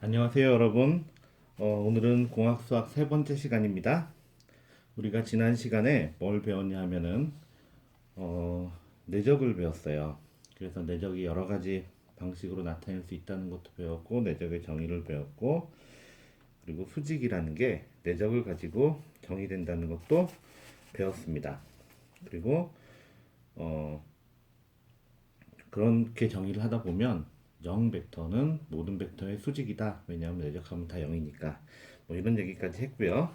안녕하세요, 여러분. 오늘은 공학 수학 세 번째 시간입니다. 우리가 지난 시간에 뭘 배웠냐 하면은, 내적을 배웠어요. 그래서 내적이 여러 가지 방식으로 나타낼 수 있다는 것도 배웠고, 내적의 정의를 배웠고, 그리고 수직이라는 게 내적을 가지고 정의된다는 것도 배웠습니다. 그리고, 어, 그렇게 정의를 하다 보면 0 벡터는 모든 벡터의 수직이다. 왜냐하면 내적하면 다 0이니까. 뭐 이런 얘기까지 했고요.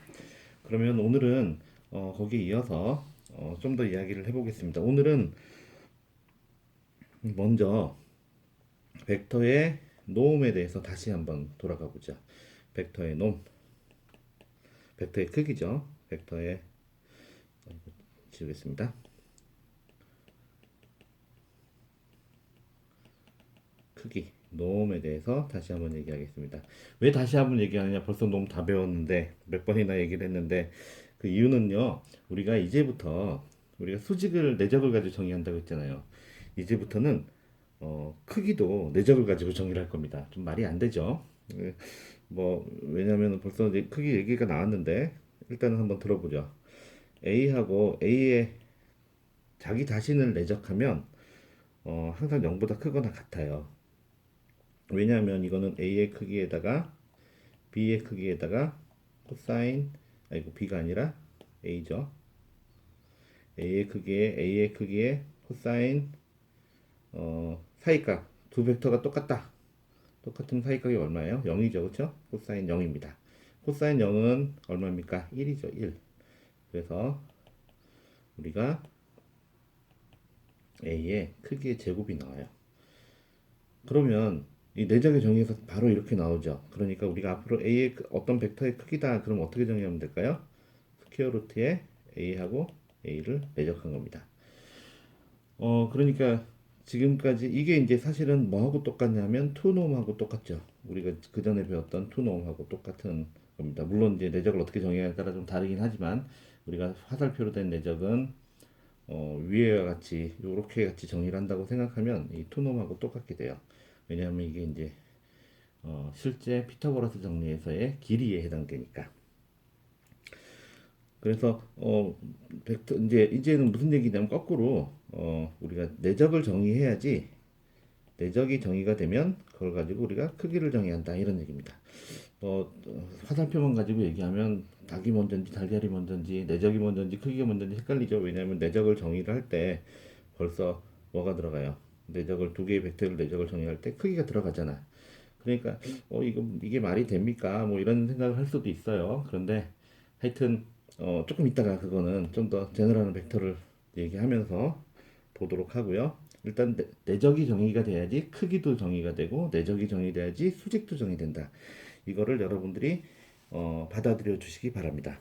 그러면 오늘은 거기에 이어서 좀 더 이야기를 해보겠습니다. 오늘은 먼저 벡터의 노음에 대해서 다시 한번 돌아가 보죠. 벡터의 노음, 벡터의 크기죠. 벡터의 지우겠습니다. 크기, 노음에 대해서 다시 한번 얘기하겠습니다. 왜 다시 한번 얘기하느냐? 벌써 노음 다 배웠는데 몇 번이나 얘기를 했는데 그 이유는요. 우리가 이제부터 우리가 수직을 내적을 가지고 정의한다고 했잖아요. 이제부터는 크기도 내적을 가지고 정의를 할 겁니다. 좀 말이 안 되죠. 뭐 왜냐하면 벌써 이제 크기 얘기가 나왔는데 일단은 한번 들어보죠. A하고 A의 자기 자신을 내적하면 항상 0보다 크거나 같아요. 왜냐하면 이거는 A의 크기에다가 B의 크기에다가 코사인 아니고 B가 아니라 A죠. A의 크기에 코사인 사이값 두 벡터가 똑같다. 똑같은 사이값이 얼마예요? 0이죠. 그렇죠? 코사인 0입니다. 코사인 0은 얼마입니까? 1이죠. 1. 그래서 우리가 A의 크기의 제곱이 나와요. 그러면 이 내적의 정의에서 바로 이렇게 나오죠. 그러니까 우리가 앞으로 A의 어떤 벡터의 크기다. 그럼 어떻게 정의하면 될까요? 스퀘어 루트에 A하고 A를 내적한 겁니다. 그러니까 지금까지 이게 이제 사실은 뭐하고 똑같냐면 투놈하고 똑같죠. 우리가 그 전에 배웠던 투놈하고 똑같은 겁니다. 물론 이제 내적을 어떻게 정의하냐에 따라 좀 다르긴 하지만 우리가 화살표로 된 내적은 위에와 같이 이렇게 같이 정의를 한다고 생각하면 이 투놈하고 똑같게 돼요. 왜냐하면 이게 이제 실제 피타고라스 정리에서의 길이에 해당되니까. 그래서 벡터 이제는 무슨 얘기냐면 거꾸로 우리가 내적을 정의해야지 내적이 정의가 되면 그걸 가지고 우리가 크기를 정의한다 이런 얘기입니다. 화살표만 가지고 얘기하면 닭이 먼저인지 달걀이 먼저인지 내적이 먼저인지 크기가 먼저인지 헷갈리죠. 왜냐하면 내적을 정의를 할 때 벌써 뭐가 들어가요? 내적을 두 개의 벡터를 내적을 정의할 때 크기가 들어가잖아. 그러니까 이게 말이 됩니까? 뭐 이런 생각을 할 수도 있어요. 그런데 하여튼 조금 이따가 그거는 좀 더 제너럴한 벡터를 얘기하면서 보도록 하고요. 일단 내적이 정의가 돼야지 크기도 정의가 되고 내적이 정의돼야지 수직도 정의된다. 이거를 여러분들이 받아들여 주시기 바랍니다.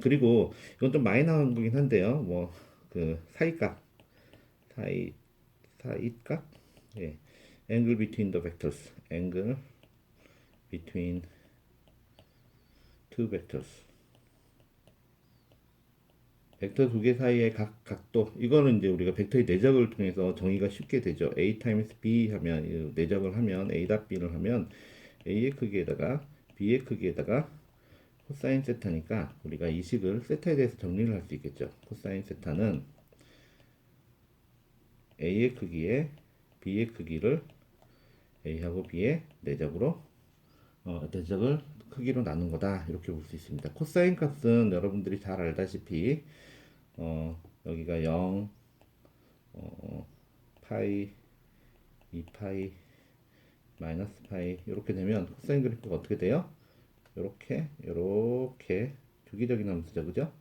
그리고 이건 좀 많이 나온 거긴 한데요. 뭐 그 사이값, 사이 사이값, 예, angle between the vectors, angle between two vectors. 벡터 두 개 사이의 각도 이거는 이제 우리가 벡터의 내적을 통해서 정의가 쉽게 되죠. a times b 하면 내적을 하면 a b를 하면 a의 크기에다가 b의 크기에다가 코사인 세타니까 우리가 이 식을 세타에 대해서 정리를 할 수 있겠죠. 코사인 세타는 a의 크기에 b의 크기를 a하고 b의 내적으로 내적을 크기로 나눈 거다 이렇게 볼 수 있습니다. 코사인 값은 여러분들이 잘 알다시피 여기가 0, 파이, 2파이, 마이너스 파이 이렇게 되면 코사인 그래프가 어떻게 돼요? 이렇게 주기적인 함수죠, 그죠?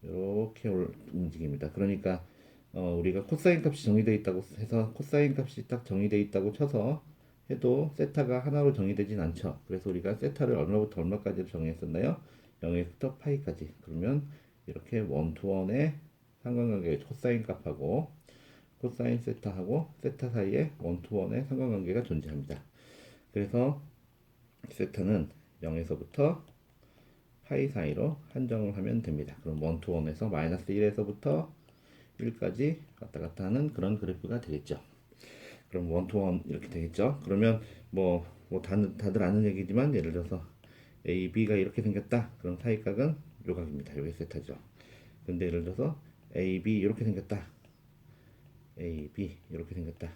이렇게 움직입니다. 그러니까 우리가 코사인 값이 정의되어 있다고 해서 코사인 값이 딱 정의되어 있다고 쳐서 해도 세타가 하나로 정의되진 않죠. 그래서 우리가 세타를 얼마부터 얼마까지 정의했었나요? 0에서부터 파이까지. 그러면 이렇게 원투원의 상관관계 코사인 값하고 코사인 세타하고 세타 사이에 원투원의 상관관계가 존재합니다. 그래서 세타는 0에서부터 파이 사이로 한정을 하면 됩니다. 그럼 원투원에서 마이너스 1에서부터 1까지 왔다 갔다 하는 그런 그래프가 되겠죠. 그럼 원투원 이렇게 되겠죠. 그러면 뭐 뭐 다들 아는 얘기지만 예를 들어서 A, B가 이렇게 생겼다. 그럼 사이각은 요 각입니다. 요게 세타죠. 근데 예를 들어서 A, B 이렇게 생겼다. A, B 이렇게 생겼다.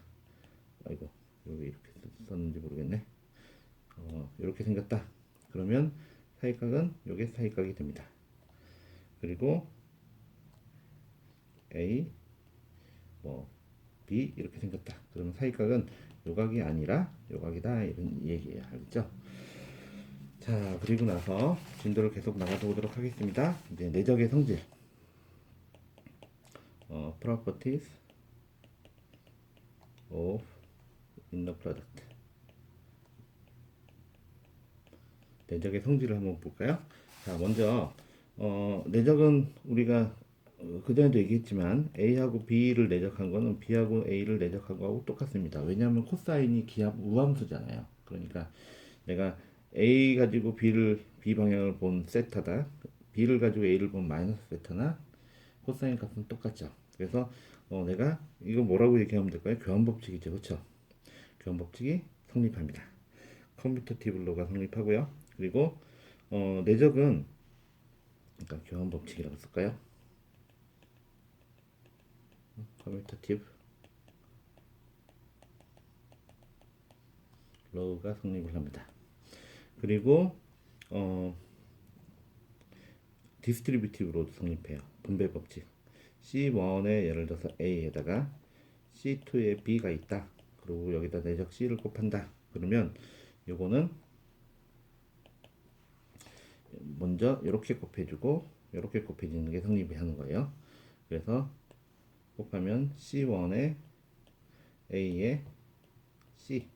아이고 여기 이렇게 썼는지 모르겠네. 이렇게 생겼다. 그러면 사이각은 요게 사이각이 됩니다. 그리고 A, 뭐 B 이렇게 생겼다. 그러면 사이각은 요각이 아니라 요각이다 이런 얘기예요. 알겠죠? 자, 그리고 나서 진도를 계속 나가보도록 하겠습니다. 이제 내적의 성질, properties of inner product. 내적의 성질을 한번 볼까요? 자, 먼저 내적은 우리가 그전에도 얘기했지만 A하고 B를 내적한 거는 B하고 A를 내적한 거하고 똑같습니다. 왜냐하면 코사인이 기하 우함수잖아요. 그러니까 내가 A 가지고 B 방향을 본 세타다. B를 가지고 A를 본 마이너스 세타나 코사인 값은 똑같죠. 그래서 내가 이거 뭐라고 얘기하면 될까요? 교환법칙이죠. 그렇죠? 교환법칙이 성립합니다. 커뮤터티브 로가 성립하고요. 그리고 내적은 그러니까 교환법칙이라고 쓸까요? 커뮤터티브 로우가 성립을 합니다. 그리고 디스트리뷰티브 로도 성립해요. 분배 법칙. C1에 예를 들어서 A에다가 C2에 B가 있다. 그리고 여기다 내적 C를 곱한다. 그러면 요거는 먼저 이렇게 곱해주고 이렇게 곱해지는 게 성립이 하는 거예요. 그래서 곱하면 C1에 A에 C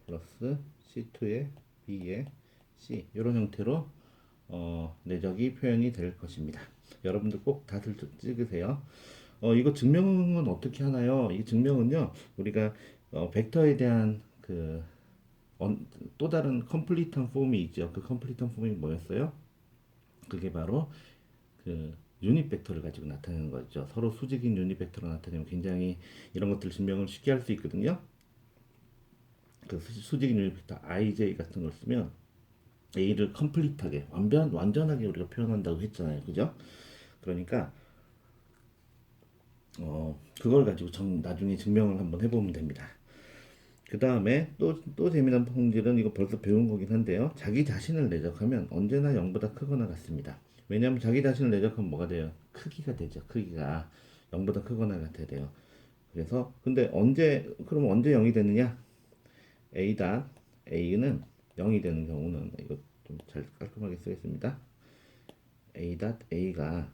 플러스 C2에 B에 C 이런 형태로 내적이 표현이 될 것입니다. 여러분들 꼭 다들 찍으세요. 이거 증명은 어떻게 하나요? 이 증명은요, 우리가 벡터에 대한 또 다른 컴플리트한 폼이 있죠. 그 컴플리트한 폼이 뭐였어요? 그게 바로 그 유닛 벡터를 가지고 나타내는 거죠. 서로 수직인 유닛 벡터로 나타내면 굉장히 이런 것들 증명을 쉽게 할 수 있거든요. 그 수직인 유닛 벡터 IJ 같은 걸 쓰면 A를 컴플리트하게 완전하게 우리가 표현한다고 했잖아요. 그죠? 그러니까 그걸 가지고 나중에 증명을 한번 해보면 됩니다. 그 다음에 또 재미난 성질은 이거 벌써 배운 거긴 한데요. 자기 자신을 내적하면 언제나 0보다 크거나 같습니다. 왜냐하면 자기 자신을 내적하면 뭐가 돼요? 크기가 되죠. 크기가 0보다 크거나 같아야 돼요. 그래서 근데 그럼 언제 0이 되느냐? A는 0이 되는 경우는 이거 좀 잘 깔끔하게 쓰겠습니다. A가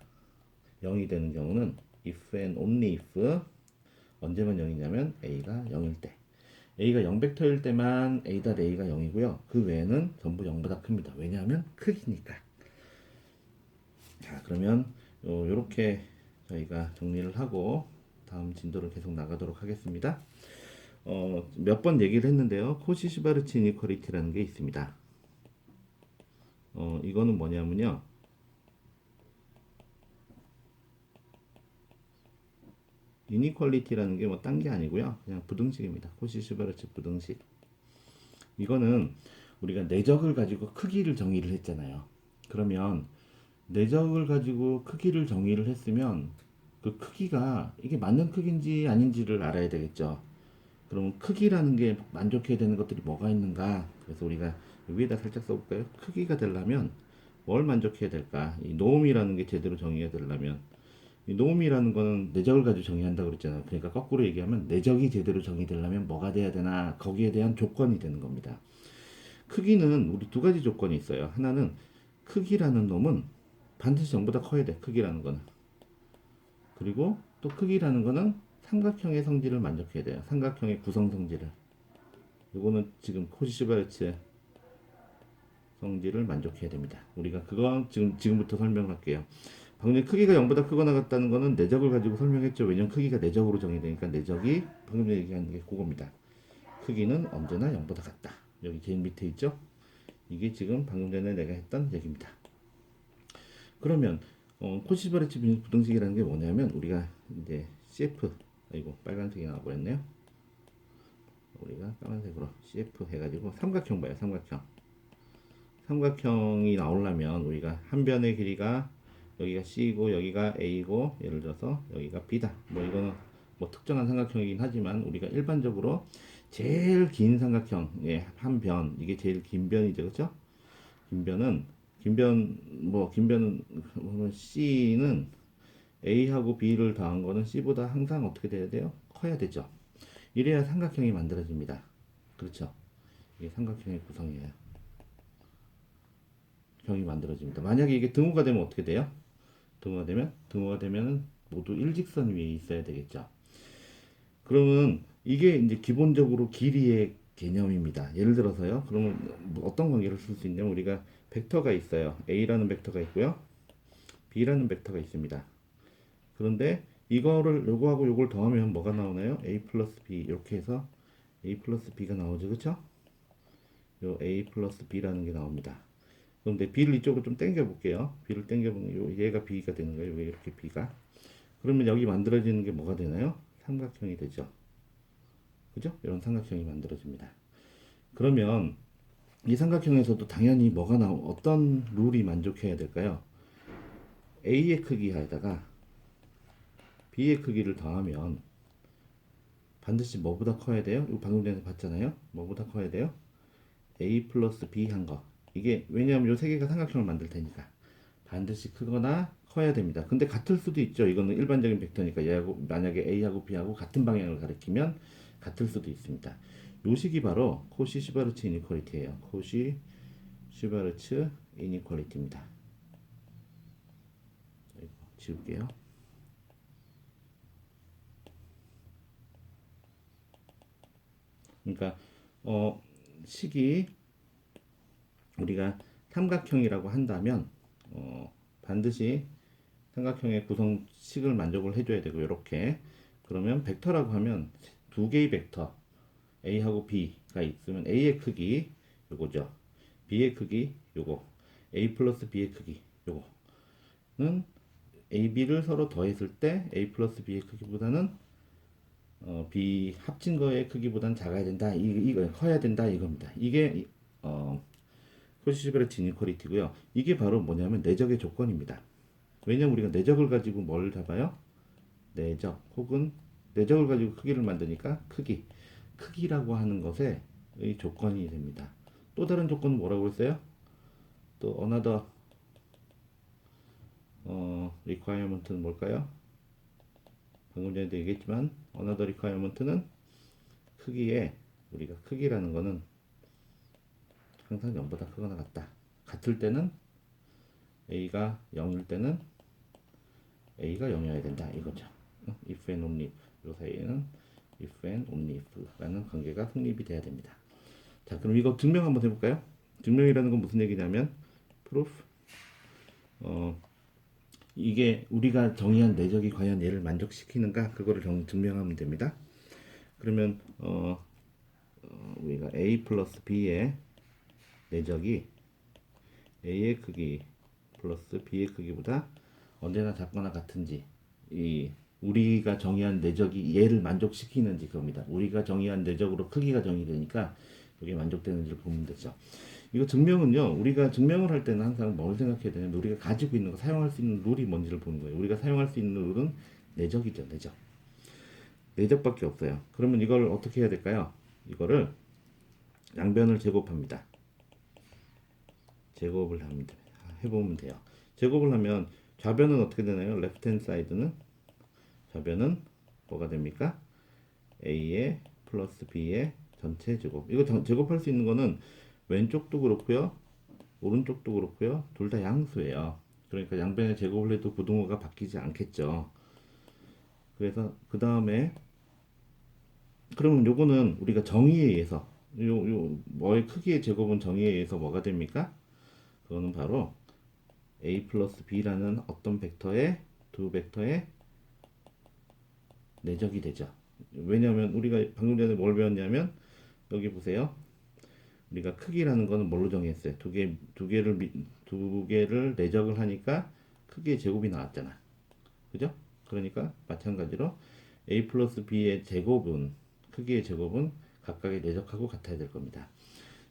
0이 되는 경우는 if and only if 언제만 0이냐면 A가 0일 때. A가 0벡터일 때만 A가 0이고요. 그 외에는 전부 0보다 큽니다. 왜냐하면 크기니까. 자, 그러면 요렇게 저희가 정리를 하고 다음 진도를 계속 나가도록 하겠습니다. 몇 번 얘기를 했는데요. 코시-시바르치 이니퀄리티라는 게 있습니다. 이거는 뭐냐면요. 이니퀄리티라는 게 뭐 딴 게 아니고요. 그냥 부등식입니다. 코시-시바르치 부등식. 이거는 우리가 내적을 가지고 크기를 정의를 했잖아요. 그러면 내적을 가지고 크기를 정의를 했으면 그 크기가 이게 맞는 크기인지 아닌지를 알아야 되겠죠. 그럼 크기라는 게 만족해야 되는 것들이 뭐가 있는가? 그래서 우리가 위에다 살짝 써볼까요? 크기가 되려면 뭘 만족해야 될까? 이 노음이라는 게 제대로 정의가 되려면 이 노음이라는 거는 내적을 가지고 정의한다고 그랬잖아요. 그러니까 거꾸로 얘기하면 내적이 제대로 정의되려면 뭐가 돼야 되나? 거기에 대한 조건이 되는 겁니다. 크기는 우리 두 가지 조건이 있어요. 하나는 크기라는 놈은 반드시 0보다 커야 돼. 크기라는 거는. 그리고 또 크기라는 거는 삼각형의 성질을 만족해야 돼요. 삼각형의 구성 성질을. 이거는 지금 코시시바르츠의 성질을 만족해야 됩니다. 우리가 그거 지금부터 설명할게요. 방금 전에 크기가 0보다 크거나 같다는 거는 내적을 가지고 설명했죠. 왜냐면 크기가 내적으로 정의되니까 내적이 방금 전에 얘기한 게 그겁니다. 크기는 언제나 0보다 같다. 여기 제일 밑에 있죠. 이게 지금 방금 전에 내가 했던 얘기입니다. 그러면 코시바르치 부등식이라는 게 뭐냐면 우리가 이제 CF 아이고 빨간색이 나와버렸네요. 우리가 까만색으로 CF 해가지고 삼각형 봐요. 삼각형이 나오려면 우리가 한 변의 길이가 여기가 C고 여기가 A고 예를 들어서 여기가 B다. 뭐 이거는 뭐 특정한 삼각형이긴 하지만 우리가 일반적으로 제일 긴 삼각형의 한 변, 이게 제일 긴 변이죠, 그렇죠? 긴 변은 C는 A하고 B를 더한 거는 C보다 항상 어떻게 돼야 돼요? 커야 되죠. 이래야 삼각형이 만들어집니다. 그렇죠? 이게 삼각형의 구성이에요. 형이 만들어집니다. 만약에 이게 등호가 되면 어떻게 돼요? 등호가 되면 모두 일직선 위에 있어야 되겠죠. 그러면 이게 이제 기본적으로 길이의 개념입니다. 예를 들어서요. 그러면 뭐 어떤 관계를 쓸 수 있냐면 우리가 벡터가 있어요. A라는 벡터가 있고요. B라는 벡터가 있습니다. 그런데 이거를 요거하고 요걸 더하면 뭐가 나오나요? A 플러스 B 이렇게 해서 A 플러스 B가 나오죠. 그쵸? 요 A 플러스 B라는 게 나옵니다. 그런데 B를 이쪽으로 좀 당겨 볼게요. B를 당겨 보면 얘가 B가 되는 거예요. 이렇게 B가. 그러면 여기 만들어지는 게 뭐가 되나요? 삼각형이 되죠. 그죠? 이런 삼각형이 만들어집니다. 그러면 이 삼각형에서도 당연히 어떤 룰이 만족해야 될까요? A의 크기에다가 B의 크기를 더하면 반드시 뭐보다 커야 돼요? 이거 방금 전에 봤잖아요. 뭐보다 커야 돼요? A 플러스 B 한 거. 이게 왜냐하면 이 세 개가 삼각형을 만들 테니까 반드시 크거나 커야 됩니다. 근데 같을 수도 있죠. 이거는 일반적인 벡터니까 얘하고 만약에 A하고 B하고 같은 방향을 가리키면 같을 수도 있습니다. 요 식이 바로 코시 슈바르츠 이니퀄리티예요. 코시 슈바르츠 이니퀄리티입니다. 지울게요. 그러니까 식이 우리가 삼각형이라고 한다면 반드시 삼각형의 구성식을 만족을 해줘야 되고 이렇게 그러면 벡터라고 하면 두 개의 벡터 A하고 B가 있으면 A의 크기 요거죠. B의 크기 요거. A 플러스 B의 크기 요거는 A, B를 서로 더했을 때 A 플러스 B의 크기보다는 B 합친 거의 크기보다는 작아야 된다. 이거 커야 된다 이겁니다. 이게 코시시베르트 이니퀄리티고요. 이게 바로 뭐냐면 내적의 조건입니다. 왜냐면 우리가 내적을 가지고 뭘 잡아요? 내적 혹은 내적을 가지고 크기를 만드니까 크기라고 하는 것의 조건이 됩니다. 또 다른 조건은 뭐라고 했어요? 또 another requirement는 뭘까요? 방금 전에도 얘기했지만 another requirement는 우리가 크기라는 거는 항상 0보다 크거나 같을 때는 A가 0일 때는 A가 0이어야 된다 이거죠. if and only if 요 사이에는 if and only if라는 관계가 성립이 돼야 됩니다. 자, 그럼 이거 증명 한번 해볼까요? 증명이라는 건 무슨 얘기냐면 proof 이게 우리가 정의한 내적이 과연 얘를 만족시키는가 그거를 증명하면 됩니다. 그러면 우리가 A 플러스 B의 내적이 A의 크기 플러스 B의 크기보다 언제나 작거나 같은지 우리가 정의한 내적이 얘를 만족시키는지 그겁니다. 우리가 정의한 내적으로 크기가 정의되니까 이게 만족되는지를 보면 되죠. 이거 증명은요. 우리가 증명을 할 때는 항상 뭘 생각해야 되냐면 우리가 가지고 있는 거 사용할 수 있는 룰이 뭔지를 보는 거예요. 우리가 사용할 수 있는 룰은 내적이죠. 내적밖에 없어요. 그러면 이걸 어떻게 해야 될까요? 이거를 양변을 제곱합니다. 제곱을 해보면 돼요. 제곱을 하면 좌변은 어떻게 되나요? 레프트 핸드 사이드는 좌변은 뭐가 됩니까? A의 플러스 B의 전체 제곱. 이거 제곱할 수 있는 거는 왼쪽도 그렇고요. 오른쪽도 그렇고요. 둘 다 양수예요. 그러니까 양변의 제곱을 해도 부등호가 바뀌지 않겠죠. 그래서 그 다음에 그러면 요거는 우리가 정의에 의해서 뭐의 크기의 제곱은 정의에 의해서 뭐가 됩니까? 그거는 바로 A 플러스 B라는 어떤 두 벡터의 내적이 되죠. 왜냐하면 우리가 방금 전에 뭘 배웠냐면 여기 보세요. 우리가 크기라는 거는 뭘로 정의했어요? 두 개를 내적을 하니까 크기의 제곱이 나왔잖아. 그죠? 그러니까 마찬가지로 A 플러스 B의 크기의 제곱은 각각의 내적하고 같아야 될 겁니다.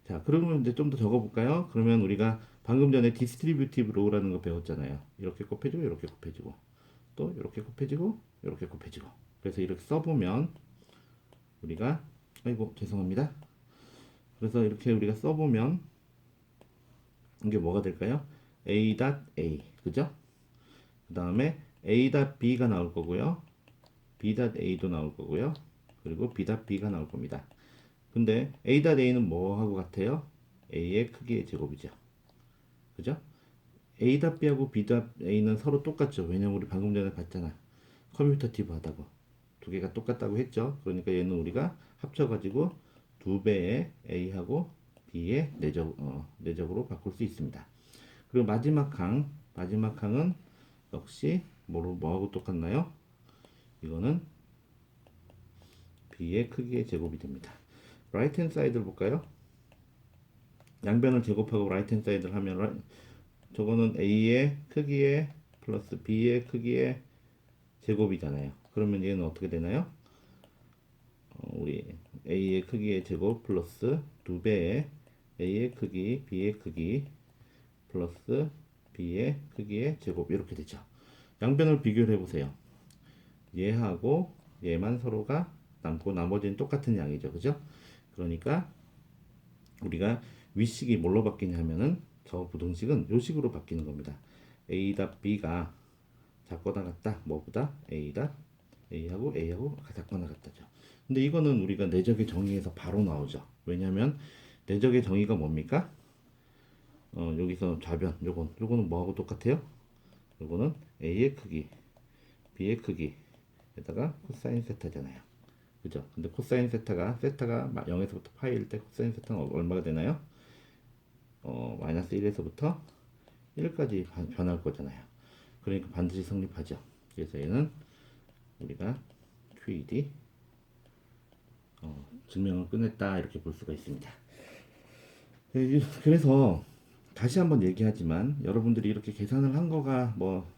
자, 그러면 이제 좀 더 적어볼까요? 그러면 우리가 방금 전에 디스트리뷰티브 로우라는 거 배웠잖아요. 이렇게 곱해지고 이렇게 곱해지고 또 이렇게 곱해지고 이렇게 곱해지고. 그래서 이렇게 써보면 우리가 아이고 죄송합니다. 그래서 이렇게 우리가 써보면 이게 뭐가 될까요? A.A 그죠? 그 다음에 A.B가 나올 거고요. B.A도 나올 거고요. 그리고 B.B가 나올 겁니다. 근데 A.A는 뭐하고 같아요? A의 크기의 제곱이죠. 그죠? A.B하고 B.A는 서로 똑같죠. 왜냐면 우리 방금 전에 봤잖아. 커뮤터티브 하다고. 두 개가 똑같다고 했죠. 그러니까 얘는 우리가 합쳐가지고 두 배의 A하고 B의 내적으로 바꿀 수 있습니다. 그리고 마지막 항은 역시 뭐하고 똑같나요? 이거는 B의 크기의 제곱이 됩니다. 라이트 핸드 사이드를 볼까요? 양변을 제곱하고 라이트 핸드 사이드를 하면 저거는 A의 크기의 플러스 B의 크기의 제곱이잖아요. 그러면 얘는 어떻게 되나요? 우리 A의 크기의 제곱 플러스 두 배의 A의 크기, B의 크기 플러스 B의 크기의 제곱 이렇게 되죠. 양변을 비교를 해보세요. 얘하고 얘만 서로가 남고 나머지는 똑같은 양이죠. 그죠? 그러니까 우리가 위식이 뭘로 바뀌냐면은 저 부등식은 요 식으로 바뀌는 겁니다. A.B가 작거나 같다. 뭐보다 A하고 작거나 같다죠. 근데 이거는 우리가 내적의 정의에서 바로 나오죠. 왜냐면 내적의 정의가 뭡니까? 여기서 좌변 요거는 뭐하고 똑같아요? 요거는 A의 크기, B의 크기에다가 코사인 세타잖아요. 그죠? 근데 코사인 세타가 0에서부터 파이일 때 코사인 세타는 얼마가 되나요? 마이너스 1에서부터 1까지 변할 거잖아요. 그러니까 반드시 성립하죠. 그래서 얘는 우리가 QED 증명을 끝냈다 이렇게 볼 수가 있습니다. 그래서 다시 한번 얘기하지만 여러분들이 이렇게 계산을 한 거가 뭐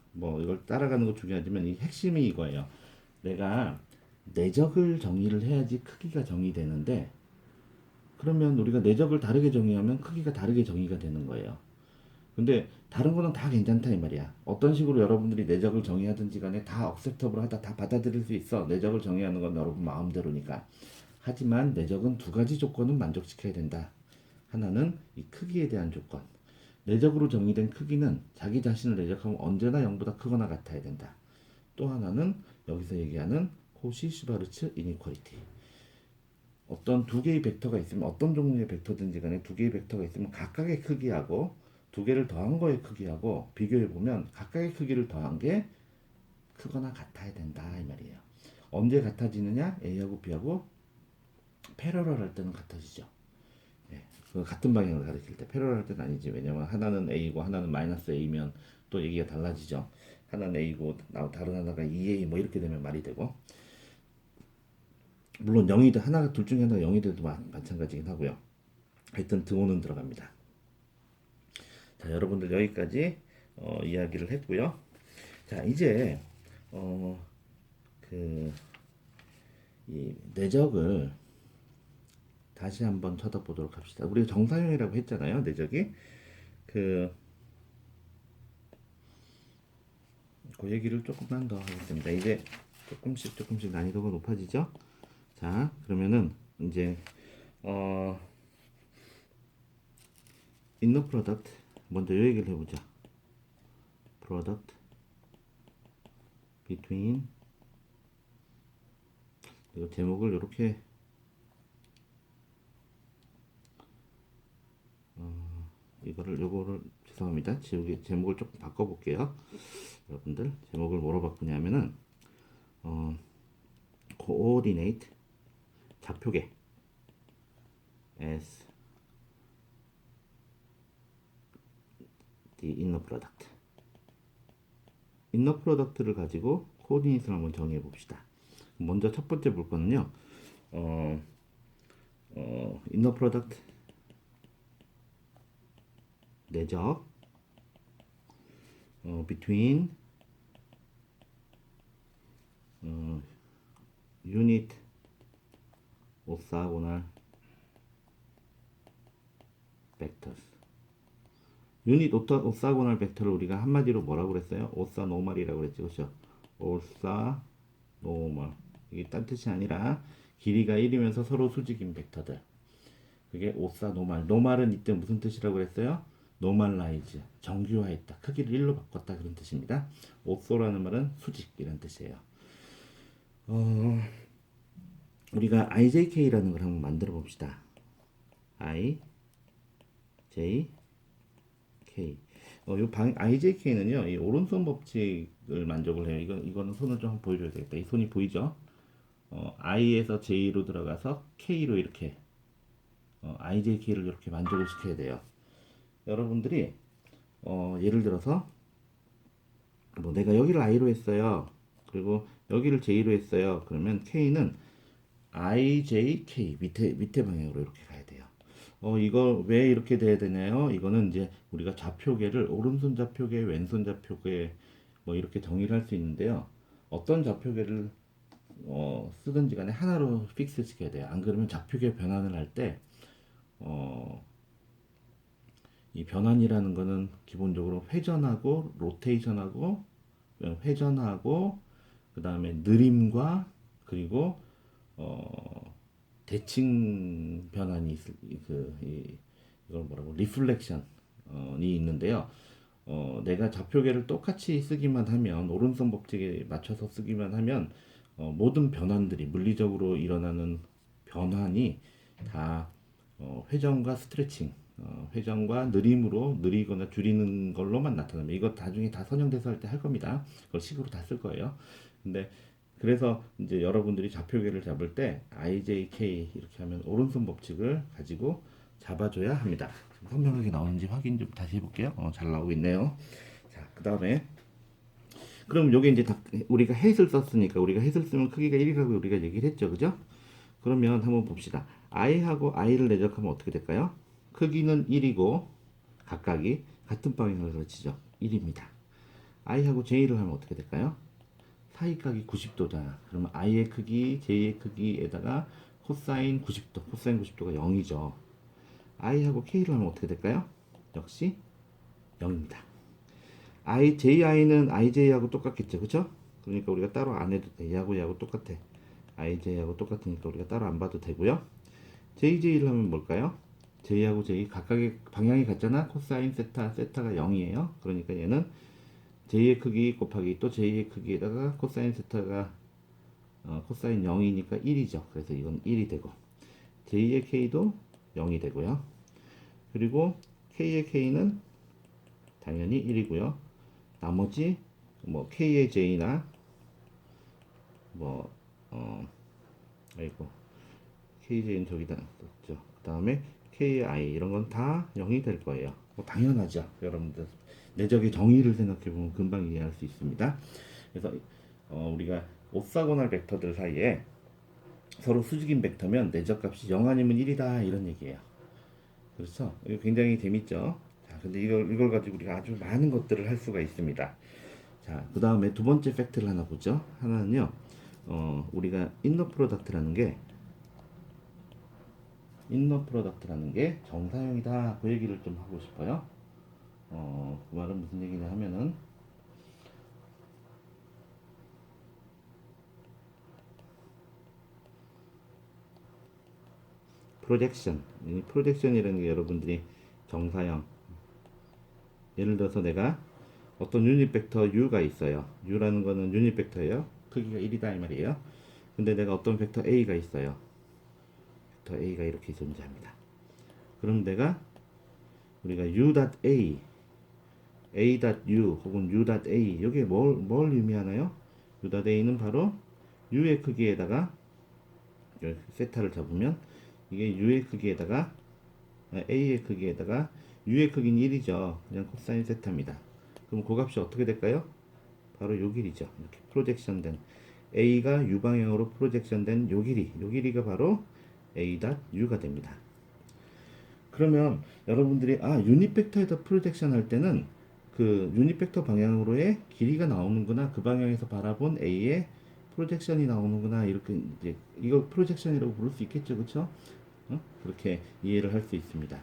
이걸 따라가는 거 중요하지만 이 핵심이 이거예요. 내가 내적을 정의를 해야지 크기가 정의되는데 그러면 우리가 내적을 다르게 정의하면 크기가 다르게 정의가 되는 거예요. 근데 다른 거는 다 괜찮다 이 말이야. 어떤 식으로 여러분들이 내적을 정의하든지 간에 다 억셉터블 하다 다 받아들일 수 있어. 내적을 정의하는 건 여러분 마음대로니까. 하지만 내적은 두 가지 조건은 만족시켜야 된다. 하나는 이 크기에 대한 조건. 내적으로 정의된 크기는 자기 자신을 내적하면 언제나 0보다 크거나 같아야 된다. 또 하나는 여기서 얘기하는 코시-슈바르츠 이니퀄리티. 어떤 두 개의 벡터가 있으면 어떤 종류의 벡터든지 간에 두 개의 벡터가 있으면 각각의 크기하고 두 개를 더한 거의 크기하고 비교해 보면 각각의 크기를 더한 게 크거나 같아야 된다 이 말이에요. 언제 같아지느냐? A하고 B하고 패러럴 할 때는 같아지죠. 예, 그 같은 방향을 가리킬 때 패러럴 할 때는 아니지. 왜냐면 하나는 A고 하나는 마이너스 A면 또 얘기가 달라지죠. 하나는 A고 다른 하나가 2A 뭐 이렇게 되면 말이 되고 물론 0이든 하나가 둘 중에 하나가 0이 돼도 마찬가지긴 하고요. 하여튼 등호는 들어갑니다. 자, 여러분들 여기까지 이야기를 했고요. 자, 이제 그 이 내적을 다시 한번 쳐다보도록 합시다. 우리가 정사형이라고 했잖아요. 내적이 그 얘기를 조금만 더 하겠습니다. 이제 조금씩 난이도가 높아지죠. 자, 그러면은 이제 인너 프로덕트 먼저 이 얘기를 해보자. 프로덕트 between 이거 제목을 이렇게 요거를 죄송합니다. 지우개 제목을 조금 바꿔볼게요. 여러분들 제목을 뭐로 바꾸냐면은 coordinate 좌표계 as the inner product. 인너 프로덕트를 가지고 코디네이트를 한번 정의해 봅시다. 먼저 첫 번째 볼 거는요. 인너 프로덕트 내적 between unit 오사고널 벡터스. 유닛 오사고널 벡터를 우리가 한마디로 뭐라고 그랬어요? 오사노멀이라고 그랬죠. 그렇죠? 오사노멀. 이게 딴 뜻이 아니라 길이가 1이면서 서로 수직인 벡터들. 그게 오사노멀. 노멀은 이때 무슨 뜻이라고 그랬어요? 노멀라이즈. 정규화했다. 크기를 1로 바꿨다. 그런 뜻입니다. 오소라는 말은 수직 이런 뜻이에요. 우리가 IJK라는 걸 한번 만들어 봅시다. IJK. IJK는요, 이 오른손 법칙을 만족을 해요. 이거는 손을 좀 보여줘야 되겠다. 이 손이 보이죠? I에서 J로 들어가서 K로 이렇게, IJK를 이렇게 만족을 시켜야 돼요. 여러분들이, 예를 들어서, 뭐 내가 여기를 I로 했어요. 그리고 여기를 J로 했어요. 그러면 K는 IJK 밑에 방향으로 이렇게 가야 돼요. 이거 왜 이렇게 돼야 되나요? 이거는 이제 우리가 좌표계를 오른손 좌표계, 왼손 좌표계 뭐 이렇게 정의를 할 수 있는데요. 어떤 좌표계를 쓰든지 간에 하나로 픽스 시켜야 돼요. 안 그러면 좌표계 변환을 할 때, 이 변환이라는 거는 기본적으로 회전하고 회전하고 그 다음에 느림과 그리고 대칭 변환이 이걸 뭐라고 리플렉션이 있는데요. 내가 좌표계를 똑같이 쓰기만 하면 오른손 법칙에 맞춰서 쓰기만 하면 모든 변환들이 물리적으로 일어나는 변환이 다 회전과 스트레칭, 회전과 느림으로 느리거나 줄이는 걸로만 나타납니다. 이거 나중에 다 선형돼서 할 때 할 겁니다. 그걸 식으로 다 쓸 거예요. 근데 그래서 이제 여러분들이 좌표계를 잡을 때 IJK 이렇게 하면 오른손 법칙을 가지고 잡아줘야 합니다. 선명하게 나오는지 확인 좀 다시 해볼게요. 잘 나오고 있네요. 자, 그 다음에 그럼 요게 이제 다 우리가 햇을 썼으니까 우리가 햇을 쓰면 크기가 1이라고 우리가 얘기를 했죠, 그죠? 그러면 한번 봅시다. i하고 i를 내적하면 어떻게 될까요? 크기는 1이고 각각이 같은 방향을 가르치죠. 1입니다. i하고 j를 하면 어떻게 될까요? 사이각이 90도잖아. 그러면 i의 크기, j의 크기에다가 코사인 90도, 코사인 90도가 0이죠. i하고 k를 하면 어떻게 될까요? 역시 0입니다. ji는 ij하고 똑같겠죠, 그쵸? 그러니까 우리가 따로 안 해도 돼. 얘하고 똑같아. ij하고 똑같으니까 우리가 따로 안 봐도 되고요. jj를 하면 뭘까요? j하고 j 각각의 방향이 같잖아. 코사인 세타가 0이에요. 그러니까 얘는 j의 크기 곱하기 또 j의 크기에다가 코사인 세타가 코사인 0이니까 1이죠. 그래서 이건 1이 되고 j의 k도 0이 되고요. 그리고 k의 k는 당연히 1이고요. 나머지 뭐 k의 j나 뭐 아이고 kj는 저기다 썼죠. 그 다음에 k의 i 이런 건 다 0이 될 거예요. 뭐 당연하죠. 여러분들 내적의 정의를 생각해 보면 금방 이해할 수 있습니다. 그래서 우리가 오사고널 벡터들 사이에 서로 수직인 벡터면 내적 값이 0 아니면 1이다 이런 얘기예요. 그렇죠? 이거 굉장히 재밌죠? 자, 근데 이걸 가지고 우리가 아주 많은 것들을 할 수가 있습니다. 자, 그 다음에 두 번째 팩트를 하나 보죠. 하나는요, 우리가 인너 프로덕트라는 게 정사형이다. 그 얘기를 좀 하고 싶어요. 그 말은 무슨 얘기냐 하면은, 이 프로젝션이라는 게 여러분들이 정사형, 예를 들어서 내가 어떤 유닛 벡터 u가 있어요. u라는 거는 유닛 벡터예요. 크기가 1이다 이 말이에요. 근데 내가 어떤 벡터 a가 있어요. 벡터 a가 이렇게 존재합니다. 그럼 내가 우리가 u.a, a.u 혹은 u.a 이게 뭘 의미하나요? u.a는 바로 u의 크기에다가 세타를 잡으면 이게 u의 크기에다가 a의 크기에다가 u의 크기는 1이죠. 그냥 코사인 세타입니다. 그럼 그 값이 어떻게 될까요? 바로 요 길이죠. 이렇게 프로젝션된 a가 u 방향으로 프로젝션된 요 길이가 바로 a.u가 됩니다. 그러면 여러분들이 유닛 벡터에다 프로젝션 할 때는 그 유닛 벡터 방향으로의 길이가 나오는구나. 그 방향에서 바라본 a의 프로젝션이 나오는구나 이렇게 이제 이거 프로젝션이라고 부를 수 있겠죠, 그렇죠? 그렇게 이해를 할 수 있습니다.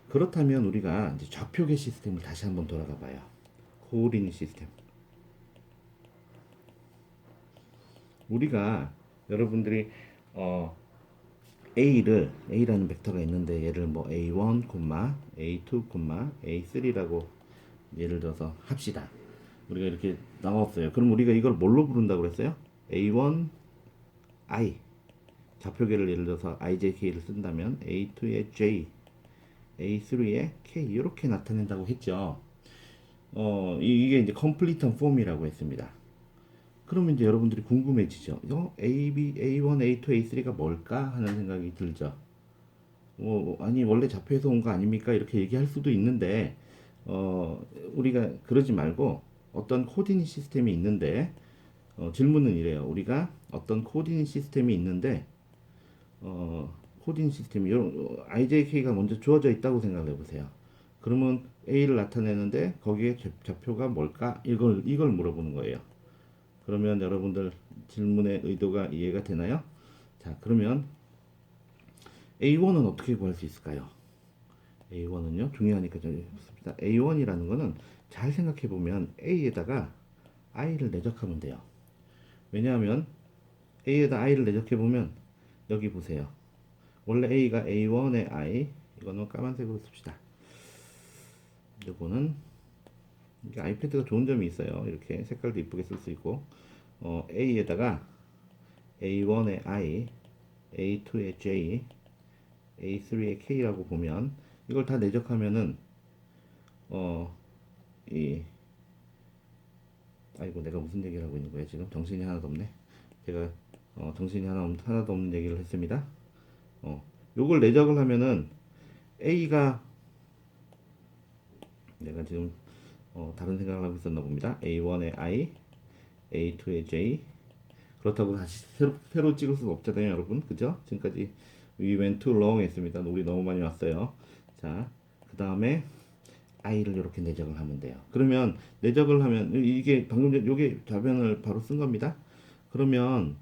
그렇다면 우리가 이제 좌표계 시스템을 다시 한번 돌아가 봐요. 코오르디네이트 시스템. 우리가 여러분들이 어, A라는 벡터가 있는데 얘를 뭐 A1, A2, A3라고 예를 들어서 합시다. 우리가 이렇게 나왔어요. 그럼 우리가 이걸 뭘로 부른다고 그랬어요? A1, I 좌표계를 예를 들어서 IJK를 쓴다면 A2의 J, A3의 K 이렇게 나타낸다고 했죠. 이게 이제 컴플리트한 폼이라고 했습니다. 그러면 이제 여러분들이 궁금해지죠. A, B, A1, A2, A3가 뭘까 하는 생각이 들죠. 아니 원래 잡혀서 온 거 아닙니까? 이렇게 얘기할 수도 있는데 우리가 그러지 말고 어떤 코디니 시스템이 있는데 질문은 이래요. 우리가 어떤 코디니 시스템이 있는데 코디니 시스템이 IJK가 먼저 주어져 있다고 생각을 해보세요. 그러면 A를 나타내는데 거기에 좌표가 뭘까? 이걸 물어보는 거예요. 그러면 여러분들 질문의 의도가 이해가 되나요? 자, 그러면 A1은 어떻게 구할 수 있을까요? A1은요, 중요하니까 좀 봅시다. A1이라는 거는 잘 생각해 보면 A에다가 I를 내적하면 돼요. 왜냐하면 A에다 I를 내적해 보면 여기 보세요. 원래 A가 A1의 I, 이거는 까만색으로 씁시다. 이거는 이게 아이패드가 좋은 점이 있어요. 이렇게 색깔도 이쁘게 쓸 수 있고, A에다가 A1의 I, A2의 J, A3의 K라고 보면 이걸 다 내적하면은 어, 이 아이고 내가 무슨 얘기를 하고 있는 거야 지금 정신이 하나도 없네. 제가 정신이 하나도 없는 얘기를 했습니다. 요걸 내적을 하면은 A가 내가 지금 다른 생각을 하고 있었나 봅니다. A1의 I, A2의 J 그렇다고 다시 새로 찍을 수는 없잖아요, 여러분. 그죠? 지금까지 we went too long 했습니다. 우리 너무 많이 왔어요. 자, 그 다음에 i를 이렇게 내적을 하면 돼요. 그러면 내적을 하면 이게 방금 전 요게 답변을 바로 쓴 겁니다. 그러면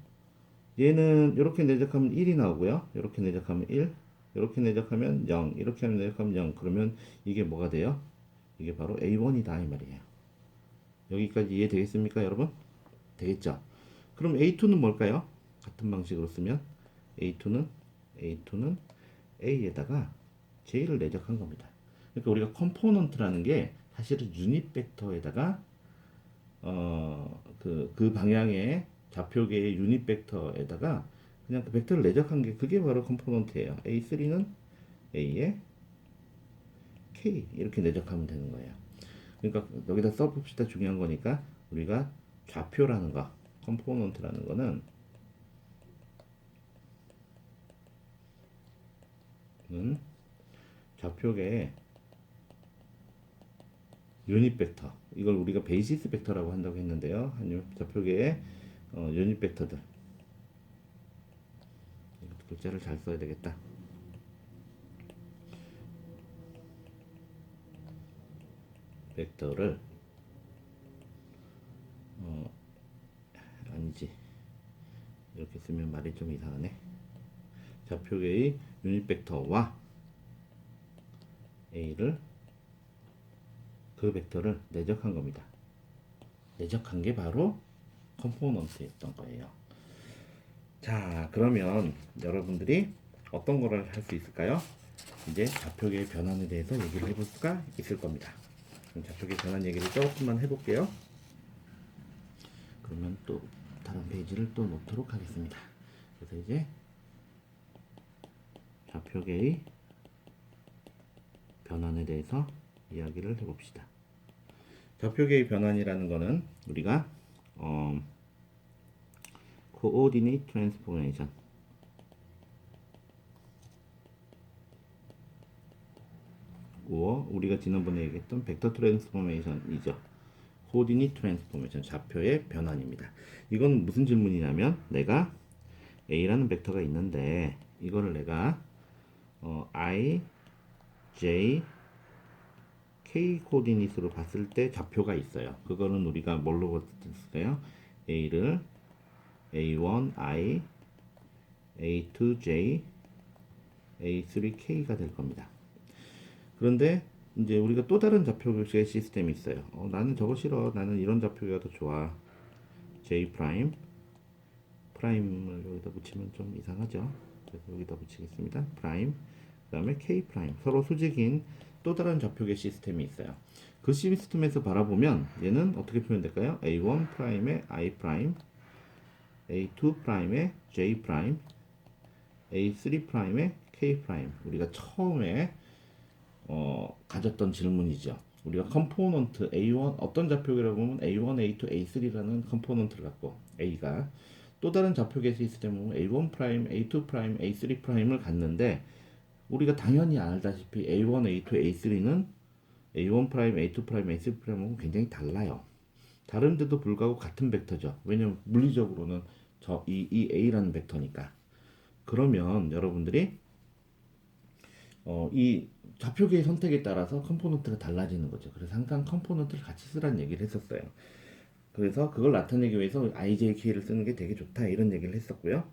얘는 이렇게 내적하면 1이 나오고요. 이렇게 내적하면 1, 이렇게 내적하면 0, 이렇게 하면 내적하면 0. 그러면 이게 뭐가 돼요? 이게 바로 A1이다 이 말이에요. 여기까지 이해되겠습니까, 여러분? 되겠죠? 그럼 A2는 뭘까요? 같은 방식으로 쓰면 A2는 A에다가 J를 내적한 겁니다. 그러니까 우리가 컴포넌트라는 게 사실은 유닛 벡터에다가 그 방향의 좌표계의 유닛 벡터에다가 그냥 그 벡터를 내적한 게 그게 바로 컴포넌트예요. A3는 A에 K 이렇게 내적하면 되는 거예요. 그러니까 여기다 써봅시다. 중요한 거니까 우리가 좌표라는 거, 컴포넌트라는 거는 좌표계의 유닛 벡터 이걸 우리가 베이시스 벡터라고 한다고 했는데요. 아니면 좌표계의 유닛 벡터들 글자를 잘 써야 되겠다. 벡터를 아니지 이렇게 쓰면 말이 좀 이상하네. 좌표계의 유닛 벡터와 A를 그 벡터를 내적한 겁니다. 내적한 게 바로 컴포넌트였던 거예요. 자, 그러면 여러분들이 어떤 거를 할 수 있을까요? 이제 좌표계의 변환에 대해서 얘기를 해볼 수가 있을 겁니다. 그럼 좌표계 변환 얘기를 조금만 해볼게요. 그러면 또 다른 페이지를 또 놓도록 하겠습니다. 그래서 이제 좌표계의 변환에 대해서 이야기를 해봅시다. 좌표계의 변환이라는 거는 우리가 coordinate transformation 우리가 지난번에 얘기했던 벡터 트랜스포메이션이죠. 코디니트 트랜스포메이션 좌표의 변환입니다. 이건 무슨 질문이냐면 내가 A라는 벡터가 있는데 이거를 내가 I, J, K 코디니트로 봤을 때 좌표가 있어요. 그거는 우리가 뭘로 봤을까요? A를 A1i, A2j, A3k가 될 겁니다. 그런데 이제 우리가 또 다른 좌표계 시스템이 있어요. 나는 저거 싫어. 나는 이런 좌표계가 더 좋아. J 프라임, 프라임을 여기다 붙이면 좀 이상하죠. 그래서 여기다 붙이겠습니다. 프라임, 그다음에 K 프라임. 서로 수직인 또 다른 좌표계 시스템이 있어요. 그 시스템에서 바라보면 얘는 어떻게 표현될까요? A1 프라임의 I 프라임, A2 프라임의 J 프라임, A3 프라임의 K 프라임. 우리가 처음에 가졌던 질문이죠. 우리가 컴포넌트 A1 어떤 좌표계라고 보면 A1, A2, A3라는 컴포넌트를 갖고 A가 또 다른 좌표계 시스템은 A1 프라임, A2 프라임, A3 프라임을 갖는데 우리가 당연히 알다시피 A1, A2, A3는 A1 프라임, A2 프라임, A3 프라임하고 굉장히 달라요. 다른데도 불구하고 같은 벡터죠. 왜냐면 물리적으로는 이 A라는 벡터니까. 그러면 여러분들이 이 좌표계의 선택에 따라서 컴포넌트가 달라지는 거죠. 그래서 항상 컴포넌트를 같이 쓰라는 얘기를 했었어요. 그래서 그걸 나타내기 위해서 IJK를 쓰는 게 되게 좋다 이런 얘기를 했었고요.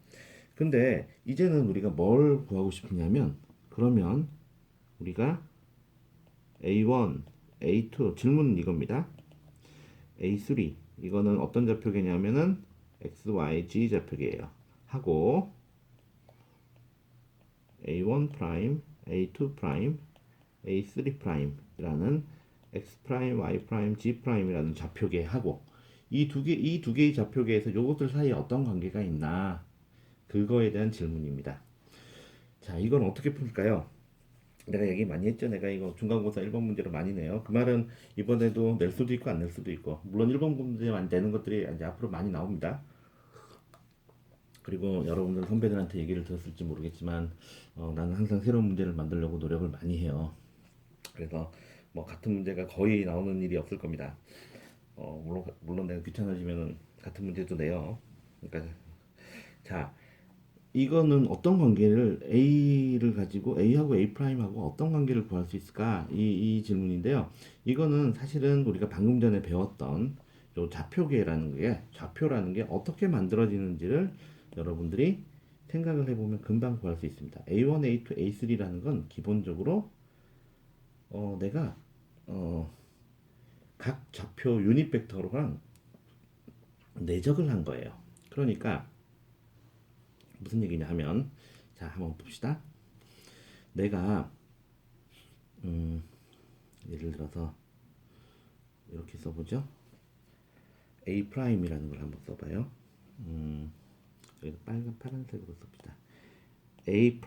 근데 이제는 우리가 뭘 구하고 싶으냐면 그러면 우리가 A1, A2 질문은 이겁니다. A3 이거는 어떤 좌표계냐면은 XYG 좌표계예요. 하고 A1 프라임, A2 프라임, A3 프라임이라는 X 프라임, Y 프라임, G 프라임이라는 좌표계 하고 이 두 개의 좌표계에서 요것들 사이에 어떤 관계가 있나 그거에 대한 질문입니다. 자, 이건 어떻게 풀까요? 내가 얘기 많이 했죠. 내가 이거 중간고사 1번 문제로 많이 내요. 그 말은 이번에도 낼 수도 있고 안 낼 수도 있고 물론 1번 문제만 내는 것들이 이제 앞으로 많이 나옵니다. 그리고 여러분들 선배들한테 얘기를 들었을지 모르겠지만 나는 항상 새로운 문제를 만들려고 노력을 많이 해요. 그래서 뭐 같은 문제가 거의 나오는 일이 없을 겁니다. 물론 내가 귀찮아지면은 같은 문제도 내요. 그러니까 자, 이거는 어떤 관계를 A를 가지고 A하고 A 프라임하고 어떤 관계를 구할 수 있을까? 이 질문인데요. 이거는 사실은 우리가 방금 전에 배웠던 요 좌표라는 게 어떻게 만들어지는지를 여러분들이 생각을 해보면 금방 구할 수 있습니다. A1, A2, A3라는 건 기본적으로 내가 각 좌표 유닛 벡터로랑 내적을 한 거예요. 그러니까 무슨 얘기냐 하면 자 한번 봅시다. 내가 예를 들어서 이렇게 써보죠. A 프라임이라는 걸 한번 써봐요. 여기 파란색으로 씁시다. A1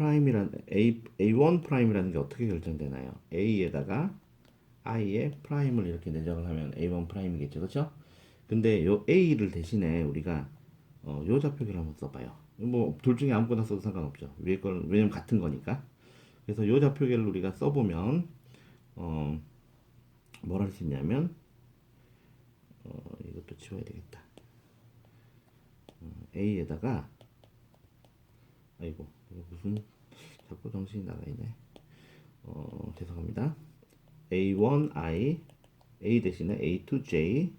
프라임이라는 게 어떻게 결정되나요? A에다가 I의 프라임을 이렇게 내적을 하면 A1 프라임이겠죠, 그렇죠? 근데 요 A를 대신에 우리가 요 좌표기를 한번 써봐요. 뭐 둘 중에 아무거나 써도 상관없죠. 위에 걸 왜냐면 같은 거니까. 그래서 요 좌표계를 우리가 써보면 뭘 할 수 있냐면 이것도 지워야 되겠다. A에다가 아이고 이거 무슨 자꾸 정신이 나가 있네. 죄송합니다. A1i A 대신에 A2j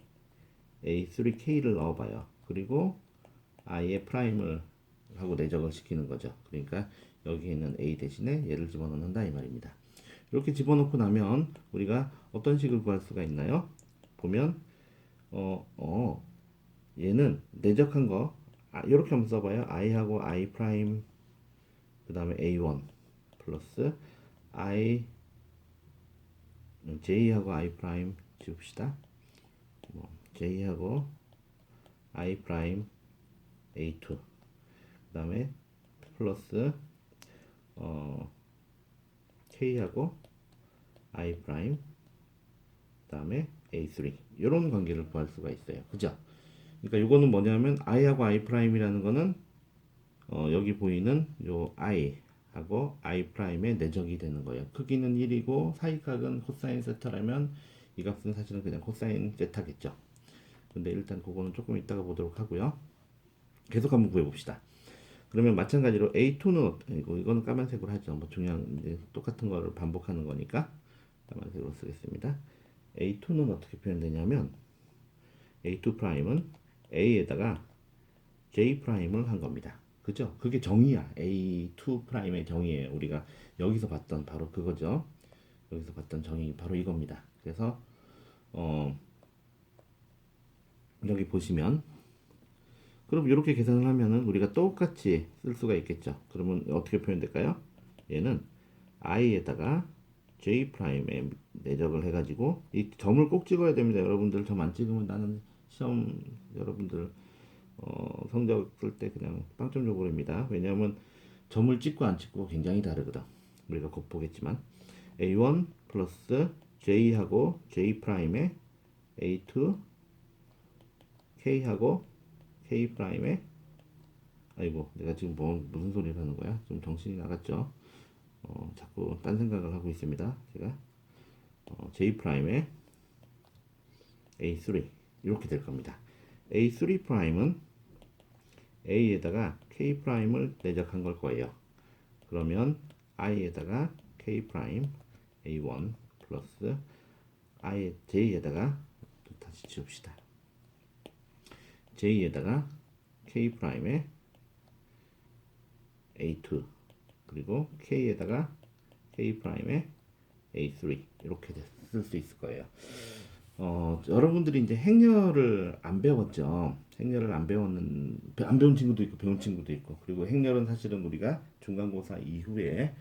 A3k를 넣어봐요. 그리고 i의 프라임을 하고 내적을 시키는 거죠. 그러니까 여기 있는 A 대신에 얘를 집어넣는다 이 말입니다. 이렇게 집어넣고 나면 우리가 어떤 식을 구할 수가 있나요? 보면 얘는 내적한 거 이렇게 한번 써봐요. i하고 i 프라임 그 다음에 a1 플러스 i j하고 i 프라임 지웁시다. j하고 i 프라임 a2 그 다음에 플러스 k하고 i 프라임 그 다음에 a3 이런 관계를 구할 수가 있어요. 그죠? 그러니까 이거는 뭐냐면 i하고 i 프라임이라는 거는 여기 보이는 요 i 하고 i 프라임의 내적이 되는 거예요. 크기는 1이고 사이각은 코사인 세타라면 이 값은 사실은 그냥 코사인 세타겠죠. 근데 일단 그거는 조금 이따가 보도록 하고요. 계속 한번 구해봅시다. 그러면 마찬가지로 A2는 이거는 까만색으로 하죠. 뭐 중요한 이제 똑같은 거를 반복하는 거니까 까만색으로 쓰겠습니다. A2는 어떻게 표현되냐면 A2 프라임은 A에다가 J 프라임을 한 겁니다. 그죠? 그게 정의야. A2 프라임의 정의예요. 우리가 여기서 봤던 바로 그거죠. 여기서 봤던 정의 바로 이겁니다. 그래서 어, 여기 보시면 그럼 이렇게 계산을 하면은 우리가 똑같이 쓸 수가 있겠죠. 그러면 어떻게 표현될까요? 얘는 i에다가 j 프라임에 내적을 해가지고 이 점을 꼭 찍어야 됩니다. 여러분들 점 안 찍으면 나는 시험 여러분들 성적 쓸 때 그냥 빵점 줘버립니다. 왜냐하면 점을 찍고 안 찍고 굉장히 다르거든. 우리가 곧 보겠지만 a1 플러스 j하고 j 프라임에 a2 k하고 k 프라임에 아이고 내가 지금 무슨 소리를 하는 거야? 좀 정신이 나갔죠? 자꾸 딴 생각을 하고 있습니다. 제가 j 프라임에 a3 이렇게 될 겁니다. a3 프라임은 a에다가 k 프라임을 내적한 걸 거예요. 그러면 i에다가 k 프라임 a1 플러스 i j에다가 또 다시 지웁시다. j에다가 k 프라임에 a2 그리고 k에다가 k 프라임에 a3 이렇게 쓸 수 있을 거예요. 여러분들이 이제 행렬을 안 배웠죠. 행렬을 안 배운 친구도 있고 배운 친구도 있고 그리고 행렬은 사실은 우리가 중간고사 이후에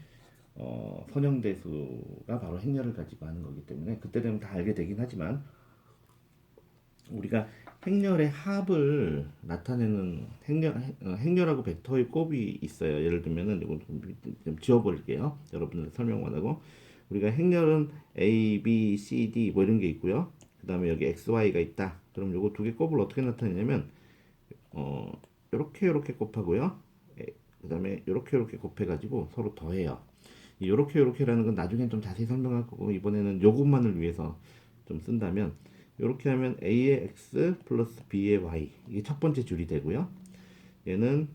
선형대수가 바로 행렬을 가지고 하는 거기 때문에 그때 되면 다 알게 되긴 하지만 우리가 행렬의 합을 나타내는 행렬하고 벡터의 곱이 있어요. 예를 들면은 이거 좀 지워버릴게요. 여러분들 설명만 하고 우리가 행렬은 A, B, C, D 뭐 이런 게 있고요. 그 다음에 여기 X, Y가 있다. 그럼 요거 두 개 곱을 어떻게 나타내냐면 요렇게 곱하고요. 그 다음에 요렇게 곱해가지고 서로 더해요. 이 요렇게라는 건 나중엔 좀 자세히 설명할 거고 이번에는 요것만을 위해서 좀 쓴다면 요렇게 하면 A의 X 플러스 B의 Y 이게 첫 번째 줄이 되고요. 얘는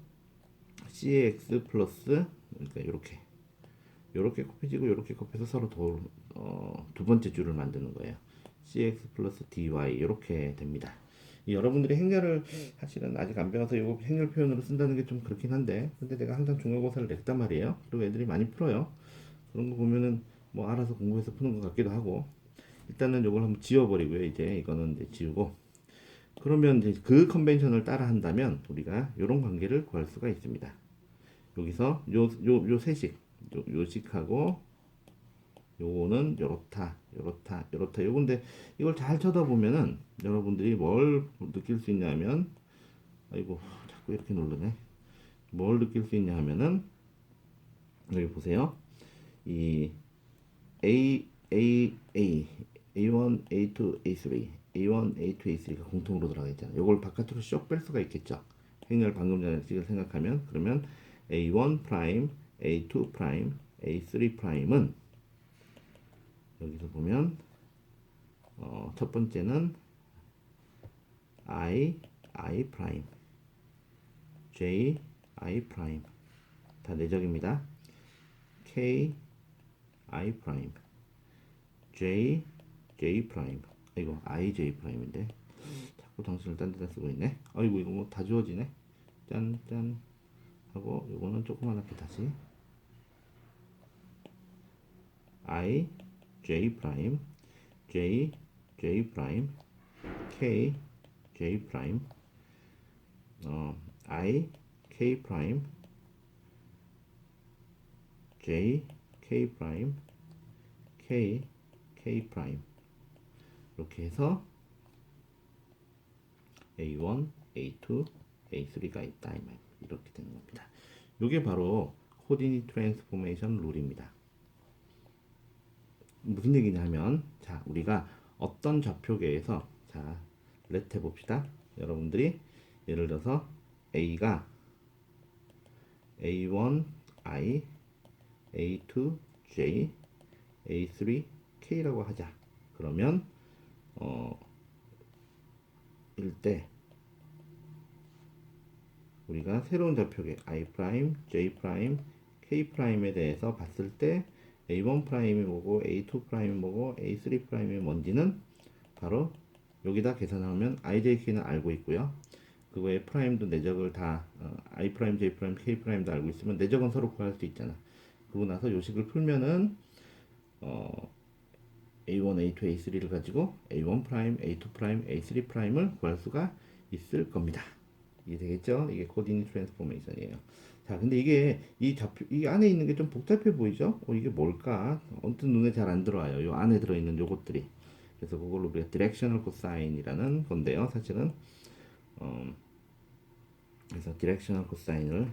C의 X 플러스 그러니까 요렇게 곱해지고 요렇게 곱해서 서로 두 번째 줄을 만드는 거예요. CX 플러스 DY 이렇게 됩니다. 여러분들이 행렬을 사실은 아직 안 배워서 이거 행렬 표현으로 쓴다는 게 좀 그렇긴 한데 근데 내가 항상 중간고사를 냈단 말이에요. 그리고 애들이 많이 풀어요. 그런 거 보면은 뭐 알아서 공부해서 푸는 것 같기도 하고 일단은 이걸 한번 지워버리고요. 이제 이거는 이제 지우고 그러면 이제 그 컨벤션을 따라 한다면 우리가 이런 관계를 구할 수가 있습니다. 여기서 요 세식 요식하고 요거는 요렇다 요건데 이걸 잘 쳐다보면은 여러분들이 뭘 느낄 수 있냐면 아이고 자꾸 이렇게 누르네 뭘 느낄 수 있냐 하면은 여기 보세요 이 A1, A2, A3 A1, A2, A3가 공통으로 들어가 있잖아요. 요걸 바깥으로 쏙 뺄 수가 있겠죠. 행렬 방금 전에 식을 생각하면 그러면 A1 프라임, A2 프라임, A3 프라임은 여기서 보면 첫 번째는 I 프라임, J, I 프라임 다 내적입니다. K, I 프라임, J, J 프라임. 이거 I, J 프라임인데 자꾸 당신을 딴 데다 쓰고 있네. 아이고 이거 뭐 다 지워지네. 짠 하고 요거는 조그맣게 다시 I, J 프라임, J, J 프라임, K, J 프라임, I, K 프라임, J, K 프라임, K, K 프라임 이렇게 해서 A1, A2, A3가 있다 이 말. 이렇게 되는 겁니다. 이게 바로 코디니 트랜스포메이션 룰입니다. 무슨 얘기냐 하면 자 우리가 어떤 좌표계에서 자 렛 해봅시다. 여러분들이 예를 들어서 A가 A1 I, A2 J, A3 K라고 하자. 그러면 일때 우리가 새로운 좌표계 I 프라임, J 프라임, K 프라임에 대해서 봤을 때 A1 프라임이 뭐고 A2 프라임이 뭐고 A3 프라임이 뭔지는 바로 여기다 계산하면 IJK는 알고 있고요. 그 그 외에 프라임도 내적을 다 I 프라임, J 프라임, K 프라임도 알고 있으면 내적은 서로 구할 수 있잖아. 그러고 나서 요식을 풀면은 A1, A2, A3를 가지고 A1 프라임, A2 프라임, A3 프라임을 구할 수가 있을 겁니다. 이게 되겠죠? 이게 코디네이트 트랜스포메이션이에요. 자, 근데 이게 이 안에 있는 게 좀 복잡해 보이죠? 이게 뭘까? 언뜻 눈에 잘 안 들어와요. 요 안에 들어있는 요것들이. 그래서 그걸로 우리가 디렉셔널 코사인이라는 건데요. 사실은 그래서 디렉셔널 코사인을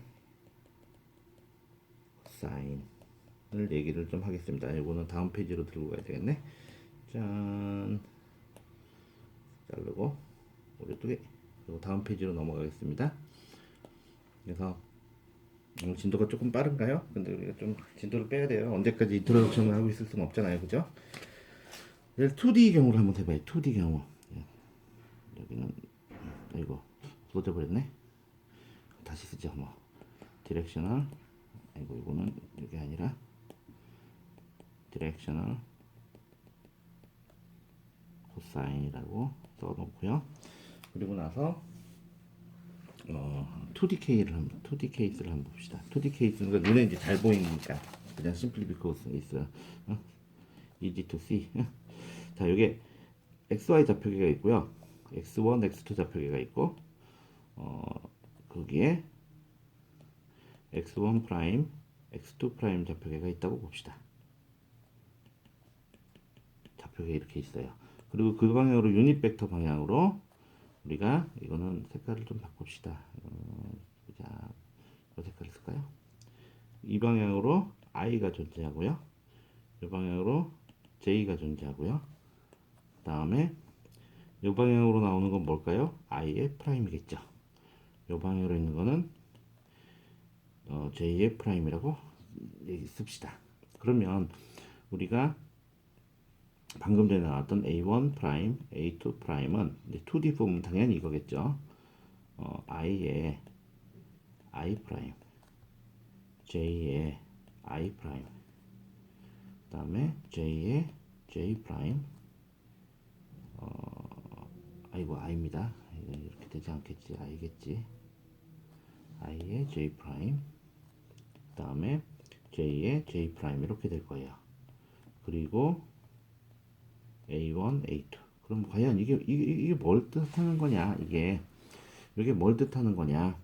얘기를 좀 하겠습니다. 이거는 다음 페이지로 들고 가야 되겠네. 짠, 자르고 오른쪽에 그리고 다음 페이지로 넘어가겠습니다. 그래서 진도가 조금 빠른가요? 근데 우리가 좀 진도를 빼야 돼요. 언제까지 인트로덕션을 하고 있을 수는 없잖아요, 그죠? 2D 경우를 한번 해봐요. 2D 경우. 여기는 이거 쏟아 버렸네. 다시 쓰죠, 뭐. 디렉셔널. 아이고, 이거는 이게 아니라 디렉셔널 코사인이라고 써놓고요. 그리고 나서 2D 케이스를 한번 봅시다. 2D 케이스는 눈에 이제 잘 보이니까 그냥 simply because 있어요. easy to see. 자, 여기 XY 좌표계가 있고요. X1, X2 좌표계가 있고 거기에 X1 프라임, X2 프라임 좌표계가 있다고 봅시다. 좌표계 이렇게 있어요. 그리고 그 방향으로 유닛 벡터 방향으로 우리가 이거는 색깔을 좀 바꿉시다. 자, 이 색깔을 쓸까요? 이 방향으로 i가 존재하고요. 이 방향으로 j가 존재하고요. 다음에 이 방향으로 나오는 건 뭘까요? i의 프라임이겠죠. 이 방향으로 있는 거는 j의 프라임이라고 씁시다. 그러면 우리가 방금 전에 나왔던 A1 프라임, A2 프라임은 이제 2D 폼은 당연히 이거겠죠. i의 I 프라임, j의 I 프라임, 그다음에 j의 J 프라임. 아이고 i입니다. 이렇게 되지 않겠지, i겠지. i의 J 프라임, 그다음에 j의 J 프라임 이렇게 될 거예요. 그리고 A1, A2. 그럼 과연 이게 뭘 뜻하는 거냐? 이게 뭘 뜻하는 거냐?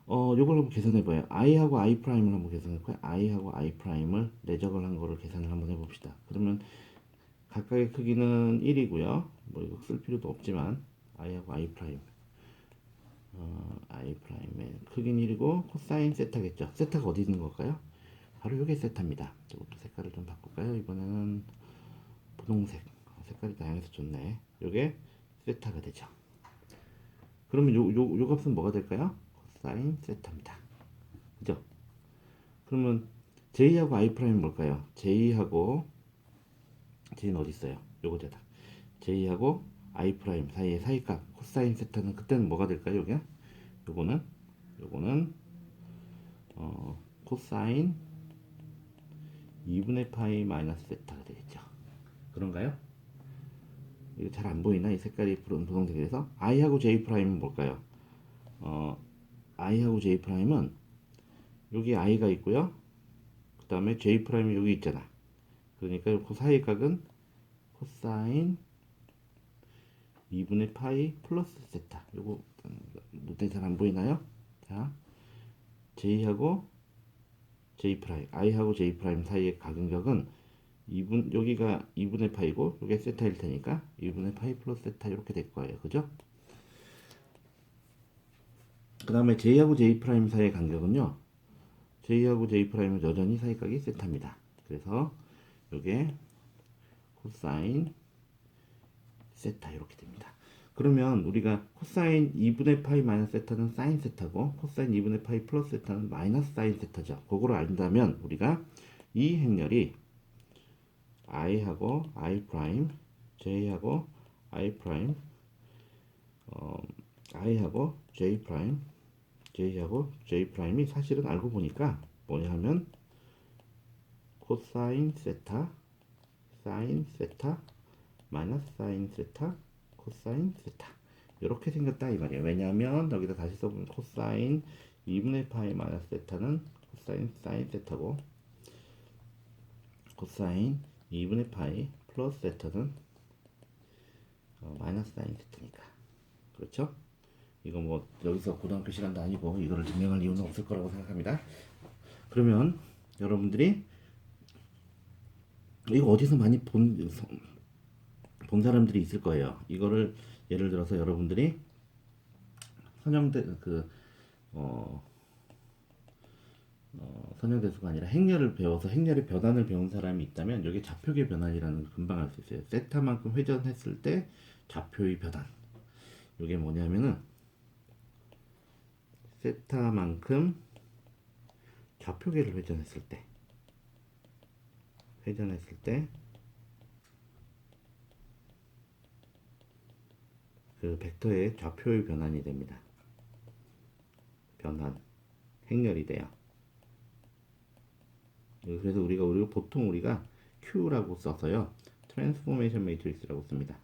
요걸 한번 계산해봐요. i하고 i 프라임을 한번 계산해볼까요? i하고 i 프라임을 내적을 한 거를 계산을 한번 해봅시다. 그러면 각각의 크기는 1이고요. 뭐 이거 쓸 필요도 없지만 i하고 i 프라임, i 프라임의 크기는 1이고 코사인 세타겠죠. 세타가 어디 있는 걸까요? 바로 요게 세타입니다. 이것도 색깔을 좀 바꿀까요? 이번에는 분홍색. 색깔이 다양해서 좋네. 요게 세타가 되죠. 그러면 요 값은 뭐가 될까요? 코사인 세타입니다. 그죠? 그러면 j하고 i 프라임은 뭘까요? j는 어디 있어요? 요거잖아. j하고 i 프라임 사이의 사이값 코사인 세타는 그때는 뭐가 될까요? 요거는 코사인 2분의 파이 마이너스 세타가 되겠죠. 그런가요? 이거 잘 안 보이나? 이 색깔이 분홍색이라서 i하고 j 프라임은 뭘까요? i하고 j 프라임은 여기 i가 있고요. 그 다음에 j 프라임이 여기 있잖아. 그러니까 그 사이 각은 코사인 2분의 파이 플러스 세타. 요거 눈에 잘 안 보이나요? 자, j하고 j 프라임, i하고 j 프라임 사이의 가간격은 여기가 2분의 파이고 여기 세타일 테니까 2분의 파이 플러스 세타 이렇게 될 거예요. 그죠? 그 다음에 j하고 j 프라임 사이의 간격은요. j하고 j 프라임은 여전히 사이각이 세타입니다. 그래서 요게 코사인 세타 이렇게 됩니다. 그러면 우리가 코사인 2분의 파이 마이너스 세타는 사인 세타고 코사인 2분의 파이 플러스 세타는 마이너스 사인 세타죠. 그거를 안다면 우리가 이 행렬이 i하고 i 프라임, j하고 i 프라임, i하고 j 프라임, j하고 j 프라임이 사실은 알고 보니까 뭐냐 하면 코사인 세타, 사인 세타, 마이너스 사인 세타, 코사인 세타 이렇게 생겼다 이 말이에요. 왜냐하면 여기다 다시 써보면 코사인 2분의 파이 마이너스 세타는 코사인 사인 세타고, 코사인 2분의 파이 플러스 세타는 마이너스 사인 세타니까. 그렇죠? 이거 뭐 여기서 고등학교 시간도 아니고 이거를 증명할 이유는 없을 거라고 생각합니다. 그러면 여러분들이 이거 어디서 많이 본 사람들이 있을 거예요. 이거를 예를 들어서 여러분들이 선형대 선형대수가 아니라 행렬을 배워서 행렬의 변환을 배운 사람이 있다면 여기 좌표의 변환이라는 걸 금방 알 수 있어요. 세타만큼 회전했을 때 좌표의 변환. 이게 뭐냐면은 세타만큼 좌표계를 회전했을 때 그 벡터의 좌표의 변환이 됩니다. 변환, 행렬이 돼요. 그래서 우리가 보통 Q라고 써서요, 트랜스포메이션 매트릭스라고 씁니다.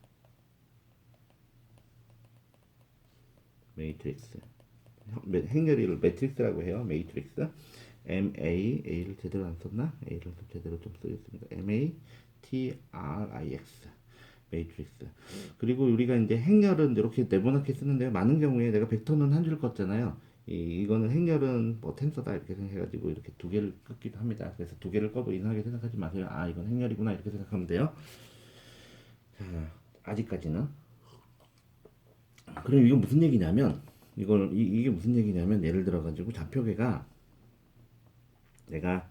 매트릭스. 행렬이를 매트릭스라고 해요. 매트릭스. A를 제대로 안 썼나? A를 제대로 좀 쓰겠습니다. MATRIX. 매트릭스. 그리고 우리가 이제 행렬은 이렇게 네모나게 쓰는데요. 많은 경우에 내가 벡터는 한 줄 껐잖아요. 이거는 행렬은 뭐 텐서다 이렇게 생각해가지고 이렇게 두 개를 끄기도 합니다. 그래서 두 개를 꺼도 이상하게 생각하지 마세요. 아, 이건 행렬이구나 이렇게 생각하면 돼요. 자, 아직까지는. 그럼 이건 무슨 얘기냐면, 이게 무슨 얘기냐면, 예를 들어가지고 좌표계가 내가